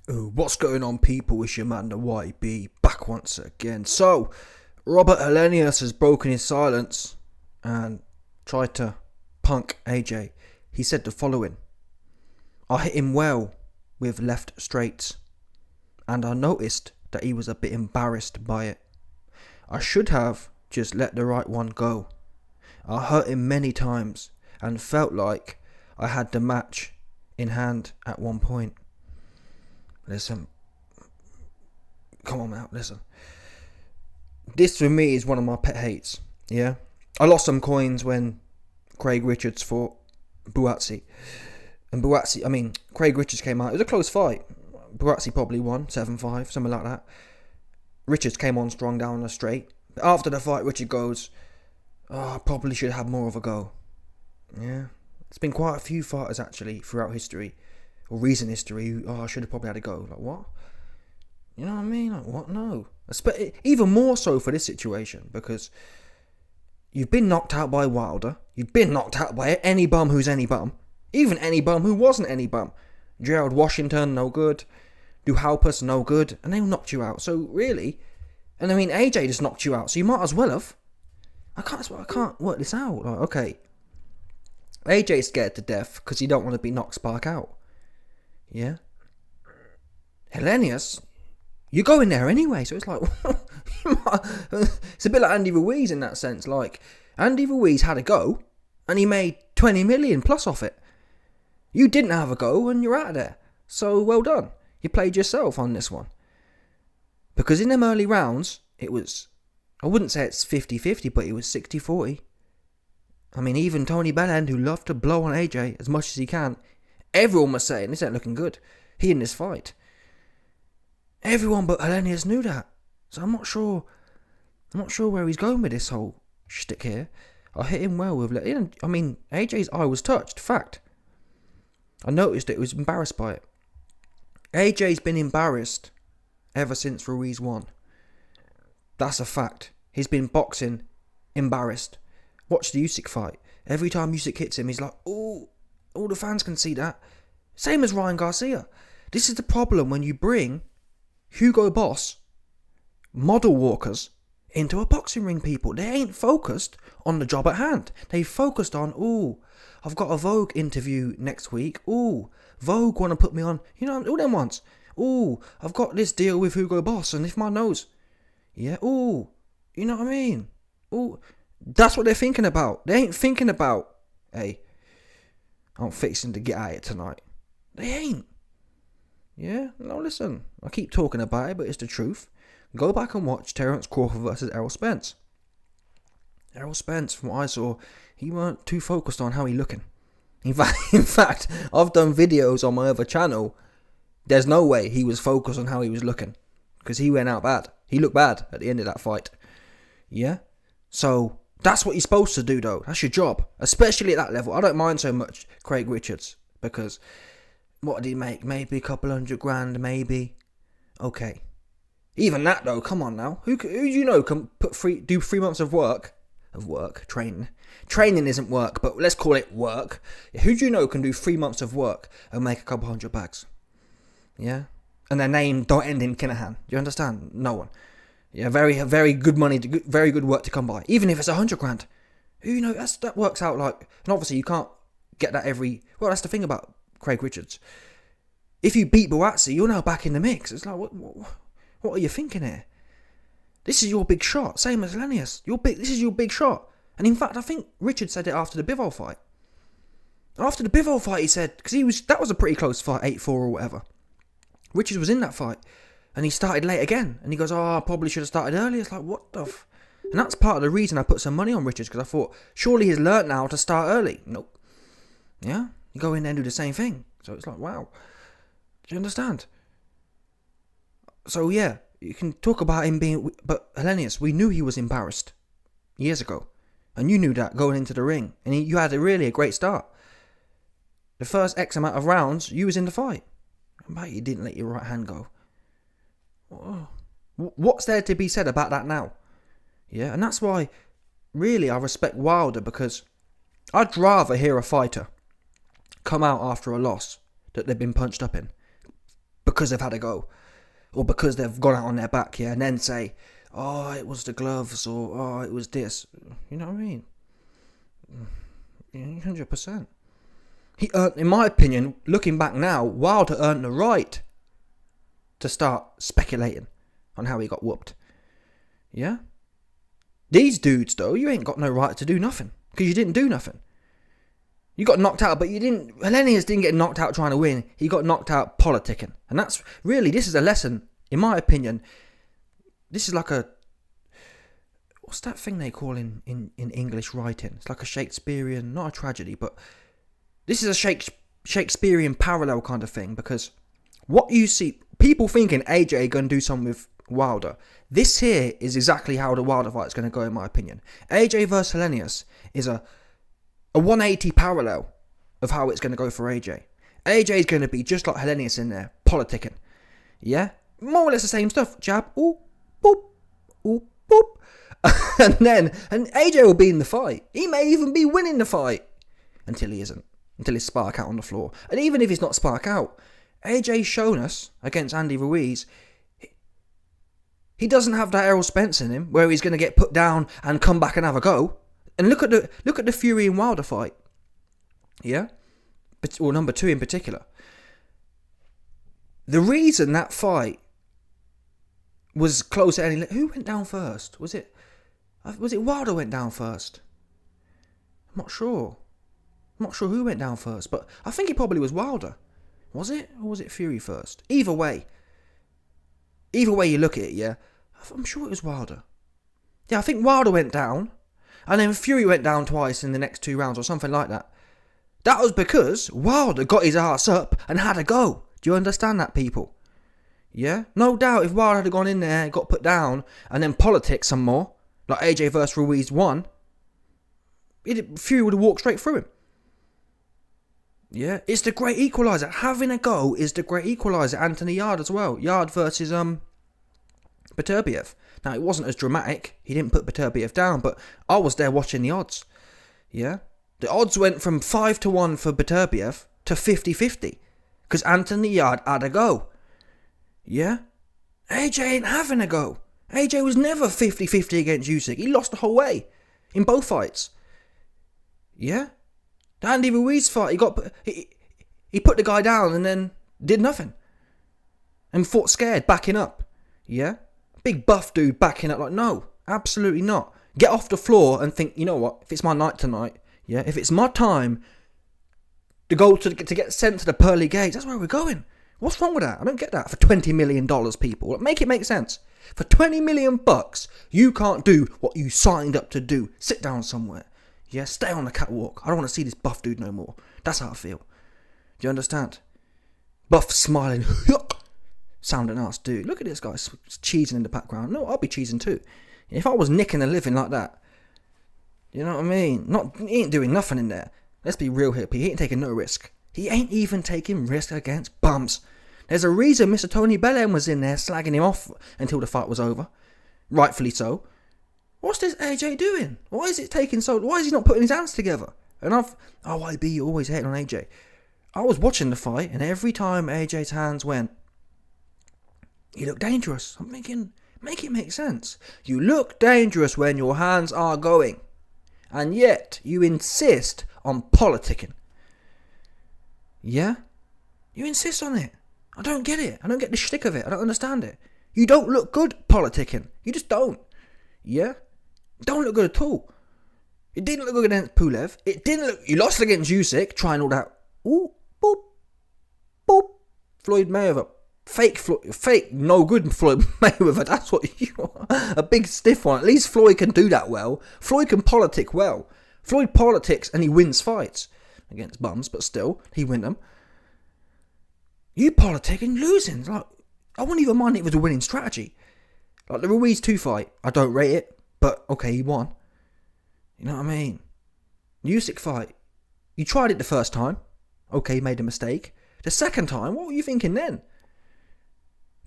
Oh, what's going on, people? It's your man, the YB, back once again. So, Robert Helenius has broken his silence and tried to punk AJ. He said the following: I hit him well with left straights, and I noticed that he was a bit embarrassed by it. I should have just let the right one go. I hurt him many times and felt like I had the match in hand at one point. Listen, come on now, listen. This for me is one of my pet hates, yeah? I lost some coins when Craig Richards fought Buatsi. And Craig Richards came out. It was a close fight. Buatsi probably won, 7-5, something like that. Richards came on strong down the straight. After the fight, Richard goes, I probably should have more of a go. Yeah? It's been quite a few fighters, actually, throughout history, or recent history, I should have probably had a go. Like, what? You know what I mean? Like, what? No. Even more so for this situation, because you've been knocked out by Wilder. You've been knocked out by any bum who's any bum. Even any bum who wasn't any bum. Gerald Washington, no good. Duhaupas, no good. And they knocked you out. So, really... And, AJ just knocked you out, so you might as well have. I can't work this out. Like, okay. AJ's scared to death because he don't want to be knocked spark out. Yeah? Helenius, you go in there anyway, so it's like, it's a bit like Andy Ruiz in that sense. Like, Andy Ruiz had a go, and he made 20 million plus off it. You didn't have a go, and you're out of there. So, well done. You played yourself on this one. Because in them early rounds, it was, I wouldn't say it's 50-50, but it was 60-40. Even Tony Bellend, who loved to blow on AJ as much as he can, everyone was saying, this ain't looking good. He in this fight. Everyone but Helenius knew that. So I'm not sure where he's going with this whole shtick here. I hit him well with... AJ's eye was touched. Fact. I noticed it. He was embarrassed by it. AJ's been embarrassed ever since Ruiz won. That's a fact. He's been boxing embarrassed. Watch the Usyk fight. Every time Usyk hits him, he's like, oh, all the fans can see that. Same as Ryan Garcia. This is the problem when you bring Hugo Boss, model walkers, into a boxing ring, people. They ain't focused on the job at hand. They focused on, I've got a Vogue interview next week. Vogue want to put me on, all them ones. I've got this deal with Hugo Boss, and if my nose, you know what I mean? That's what they're thinking about. They ain't thinking about, hey, I'm fixing to get at it tonight. They ain't. Yeah? No, listen. I keep talking about it, but it's the truth. Go back and watch Terence Crawford versus Errol Spence. Errol Spence, from what I saw, he weren't too focused on how he looking. In fact, I've done videos on my other channel. There's no way he was focused on how he was looking. Because he went out bad. He looked bad at the end of that fight. Yeah? So, that's what you're supposed to do, though. That's your job. Especially at that level. I don't mind so much Craig Richards. Because, what did he make? Maybe a couple $100,000, maybe. Okay. Even that, though, come on now. Who do you know can do 3 months of work? Training. Training isn't work, but let's call it work. Who do you know can do 3 months of work and make a couple $100,000? Yeah? And their name don't end in Kinahan. Do you understand? No one. Yeah, very, very good money, very good work to come by. Even if it's $100,000. Who knows? That works out like... And obviously you can't get that every... Well, that's the thing about Craig Richards. If you beat Buatsi, you're now back in the mix. It's like, what are you thinking here? This is your big shot. Same as Helenius. This is your big shot. And in fact, I think Richard said it after the Bivol fight. After the Bivol fight, he said... Because that was a pretty close fight, 8-4 or whatever. Richards was in that fight. And he started late again. And he goes, I probably should have started earlier. It's like, what the f... And that's part of the reason I put some money on Richards. Because I thought, surely he's learnt now to start early. Nope. Yeah? You go in there and do the same thing. So it's like, wow. Do you understand? So yeah, you can talk about him being... But Helenius, we knew he was embarrassed years ago. And you knew that going into the ring. And you had a great start. The first X amount of rounds, you was in the fight. But you didn't let your right hand go. What's there to be said about that now? Yeah, and that's why, really, I respect Wilder, because I'd rather hear a fighter come out after a loss that they've been punched up in. because they've had a go, or because they've gone out on their back, yeah, and then say, oh, it was the gloves, or oh, it was this. You know what I mean? 100%. He earned, in my opinion, looking back now, Wilder earned the right to start speculating on how he got whooped. Yeah? These dudes, though, you ain't got no right to do nothing, because you didn't do nothing. You got knocked out, but you didn't. Helenius didn't get knocked out trying to win. He got knocked out politicking. And that's really, this is a lesson, in my opinion. This is like a, what's that thing they call in English writing? It's like a Shakespearean, not a tragedy, but this is a Shakespearean parallel kind of thing, because what you see, people thinking AJ going to do something with Wilder. This here is exactly how the Wilder fight is going to go, in my opinion. AJ versus Helenius is a 180 parallel of how it's going to go for AJ. AJ is going to be just like Helenius in there, politicking. Yeah? More or less the same stuff. Jab, ooh, boop, ooh, boop. and AJ will be in the fight. He may even be winning the fight. Until he isn't. Until he's spark out on the floor. And even if he's not spark out, AJ's shown us against Andy Ruiz, he doesn't have that Errol Spence in him, where he's going to get put down and come back and have a go. And look at the Fury and Wilder fight. Yeah? Or number 2 in particular. The reason that fight was close at any... Who went down first? Was it Wilder went down first? I'm not sure. I'm not sure who went down first, but I think it probably was Wilder. Was it? Or was it Fury first? Either way you look at it, yeah, I'm sure it was Wilder. Yeah, I think Wilder went down, and then Fury went down twice in the next 2 rounds or something like that. That was because Wilder got his ass up and had a go. Do you understand that, people? Yeah? No doubt if Wilder had gone in there, got put down, and then politics some more, like AJ versus Ruiz won, Fury would have walked straight through him. Yeah? It's the great equaliser. Having a go is the great equaliser. Anthony Yarde as well. Yarde versus Beterbiev. Now, it wasn't as dramatic. He didn't put Beterbiev down, but I was there watching the odds. Yeah? The odds went from 5-1 for Beterbiev to 50-50. Because Anthony Yarde had a go. Yeah? AJ ain't having a go. AJ was never 50-50 against Usyk. He lost the whole way. In both fights. Yeah? The Andy Ruiz fight, he put the guy down and then did nothing. And fought scared, backing up. Yeah? Big buff dude backing up like, no, absolutely not. Get off the floor and think, you know what, if it's my night tonight, yeah, if it's my time to go to get sent to the pearly gates, that's where we're going. What's wrong with that? I don't get that. For $20 million, people. Make it make sense. For $20 million, you can't do what you signed up to do. Sit down somewhere. Yeah, stay on the catwalk. I don't want to see this buff dude no more. That's how I feel. Do you understand? Buff smiling. Sounding ass dude. Look at this guy cheesing in the background. No, I'll be cheesing too. If I was nicking a living like that, you know what I mean? He ain't doing nothing in there. Let's be real here, P. He ain't taking no risk. He ain't even taking risk against bums. There's a reason Mr. Tony Bellem was in there slagging him off until the fight was over. Rightfully so. What's this AJ doing? Why is it taking so... Why is he not putting his hands together? And YB always hating on AJ. I was watching the fight, and every time AJ's hands went, he looked dangerous. I'm thinking, make it make sense. You look dangerous when your hands are going. And yet, you insist on politicking. Yeah? You insist on it. I don't get it. I don't get the shtick of it. I don't understand it. You don't look good politicking. You just don't. Yeah? Don't look good at all. It didn't look good against Pulev. It didn't look... You lost against Usyk, trying all that... Ooh, boop, boop. Floyd Mayweather. Fake, no good Floyd Mayweather. That's what you are. A big stiff one. At least Floyd can do that well. Floyd can politic well. Floyd politics and he wins fights. Against bums, but still, he win them. You politicking, losing. Like, I wouldn't even mind if it was a winning strategy. Like the Ruiz 2 fight, I don't rate it, but okay, he won. You know what I mean? Usyk fight, you tried it the first time. Okay, made a mistake. The second time, what were you thinking then?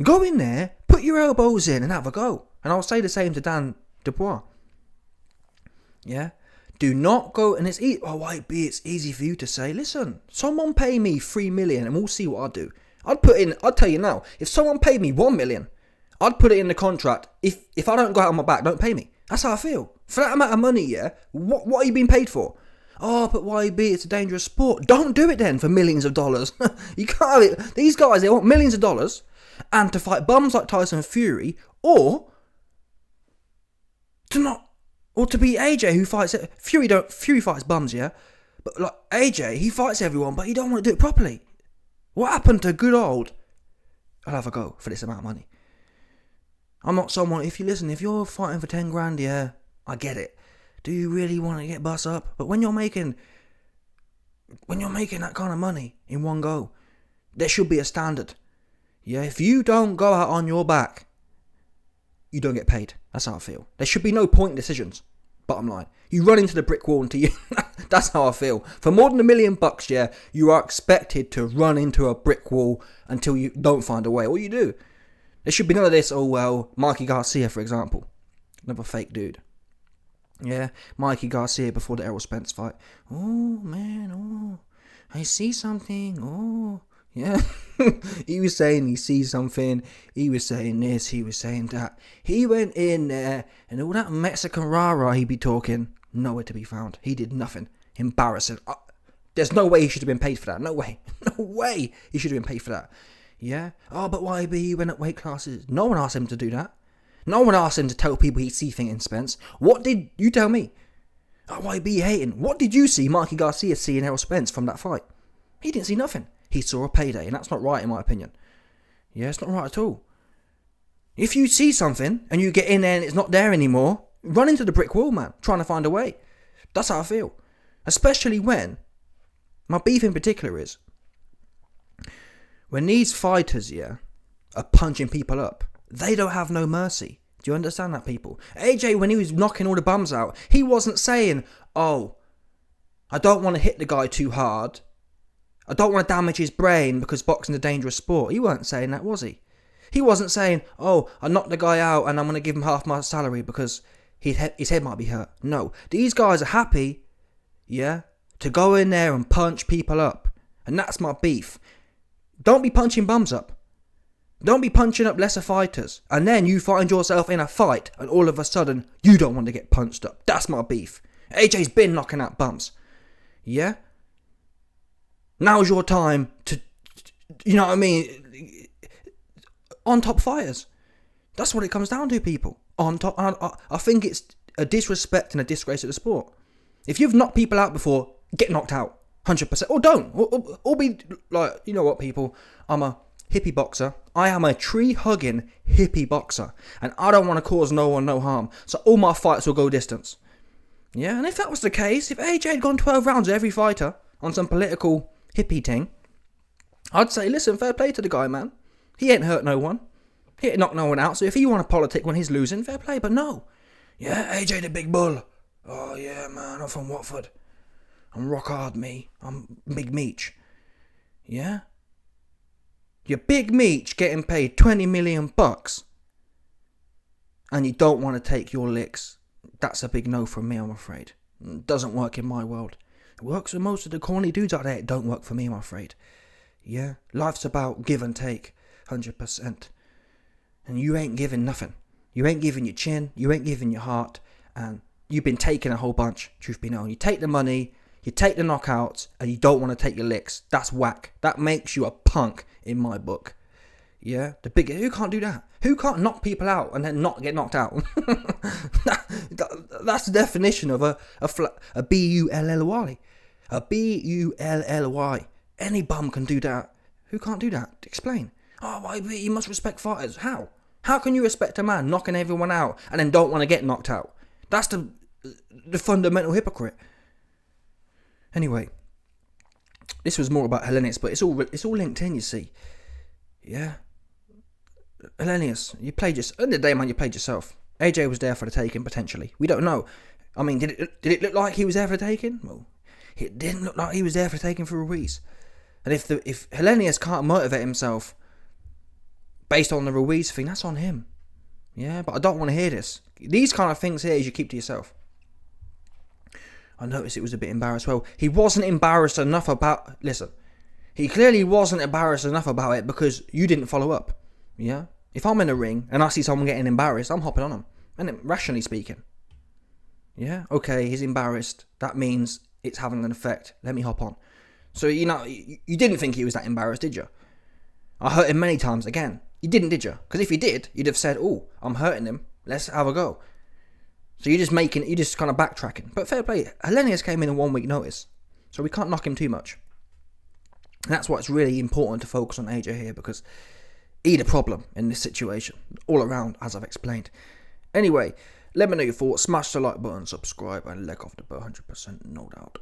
Go in there, put your elbows in and have a go. And I'll say the same to Dan Dubois. Yeah? Do not go, and it's easy for you to say, listen, someone pay me $3 million and we'll see what I do. I'd tell you now, if someone paid me 1 million, I'd put it in the contract. If I don't go out on my back, don't pay me. That's how I feel. For that amount of money, yeah, what are you being paid for? Oh, but YB, it's a dangerous sport. Don't do it then for millions of dollars. You can't have it. These guys, they want millions of dollars and to fight bums like Tyson Fury, or to be AJ who fights it. Fury fights bums, yeah? But like AJ, he fights everyone, but he don't want to do it properly. What happened to good old, I'll have a go for this amount of money? I'm not someone, if you're fighting for 10 grand, yeah, I get it. Do you really want to get bust up? But when you're making that kind of money in one go, there should be a standard. Yeah, if you don't go out on your back, you don't get paid. That's how I feel. There should be no point decisions. Bottom line. You run into the brick wall until you... That's how I feel. For more than $1 million, yeah, you are expected to run into a brick wall until you don't find a way. All you do. There should be none of this, oh well, Mikey Garcia, for example. Another fake dude. Yeah, Mikey Garcia before the Errol Spence fight. Oh, man, oh, I see something, oh, yeah. He was saying he sees something, he was saying this, he was saying that. He went in there, and all that Mexican rah-rah he be talking, nowhere to be found. He did nothing. Embarrassing. There's no way he should have been paid for that. No way. No way he should have been paid for that. Yeah? Oh, but YB, he went up weight classes. No one asked him to do that. No one asked him to tell people he'd see things in Spence. What did you tell me? Oh, YB hating. What did you see Mikey Garcia see in Errol Spence from that fight? He didn't see nothing. He saw a payday, and that's not right in my opinion. Yeah, it's not right at all. If you see something and you get in there and it's not there anymore, run into the brick wall, man, trying to find a way. That's how I feel. Especially when, my beef in particular is, when these fighters, yeah, are punching people up, they don't have no mercy. Do you understand that, people? AJ, when he was knocking all the bums out, he wasn't saying, oh, I don't want to hit the guy too hard. I don't want to damage his brain because boxing's a dangerous sport. He weren't saying that, was he? He wasn't saying, oh, I knocked the guy out and I'm going to give him half my salary because his head might be hurt. No, these guys are happy, yeah, to go in there and punch people up. And that's my beef. Don't be punching bums up. Don't be punching up lesser fighters. And then you find yourself in a fight and all of a sudden you don't want to get punched up. That's my beef. AJ's been knocking out bums. Yeah? Now's your time to, you know what I mean? On top fighters. That's what it comes down to, people. On top. I think it's a disrespect and a disgrace to the sport. If you've knocked people out before, get knocked out. 100%. Or don't. Or be like, you know what, people? I'm a hippie boxer. I am a tree-hugging hippie boxer. And I don't want to cause no one no harm. So all my fights will go distance. Yeah, and if that was the case, if AJ had gone 12 rounds with every fighter on some political hippie thing, I'd say, listen, fair play to the guy, man. He ain't hurt no one. He ain't knocked no one out. So if he want to politic when he's losing, fair play. But no. Yeah, AJ the big bull. Oh, yeah, man, I'm from Watford. I'm rock hard, me. I'm Big Meech. Yeah? You're Big Meech getting paid $20 million and you don't want to take your licks. That's a big no from me, I'm afraid. It doesn't work in my world. It works for most of the corny dudes out there. It don't work for me, I'm afraid. Yeah? Life's about give and take. 100%. And you ain't giving nothing. You ain't giving your chin. You ain't giving your heart. And you've been taking a whole bunch, truth be known. You take the money, you take the knockouts, and you don't want to take your licks. That's whack. That makes you a punk in my book. Yeah? Who can't do that? Who can't knock people out and then not get knocked out? That's the definition of a B-U-L-L-Y. A B-U-L-L-Y. Any bum can do that. Who can't do that? Explain. Oh, why? You must respect fighters. How? How can you respect a man knocking everyone out and then don't want to get knocked out? That's the fundamental hypocrite. Anyway, this was more about Helenius, but it's all linked in, you see. Yeah. Helenius, you played yourself. At the end of the day, man, you played yourself. AJ was there for the taking, potentially. We don't know. I mean, did it look like he was there for the taking? Well, it didn't look like he was there for the taking for Ruiz. And if Helenius can't motivate himself based on the Ruiz thing, that's on him. Yeah, but I don't want to hear this. These kind of things here you should keep to yourself. I noticed it was a bit embarrassed. Well, he wasn't embarrassed enough about... Listen, He clearly wasn't embarrassed enough about it because you didn't follow up. Yeah? If I'm in a ring and I see someone getting embarrassed, I'm hopping on them. And rationally speaking. Yeah? Okay, he's embarrassed. That means it's having an effect. Let me hop on. So, you didn't think he was that embarrassed, did you? I hurt him many times. Again, you didn't, did you? Because if you did, you'd have said, oh, I'm hurting him. Let's have a go. So you're just kind of backtracking. But fair play. Helenius came in 1 week notice. So we can't knock him too much. And that's why it's really important to focus on AJ here, because he's a problem in this situation. All around, as I've explained. Anyway, let me know your thoughts. Smash the like button, subscribe, and leg off the bell 100%, no doubt.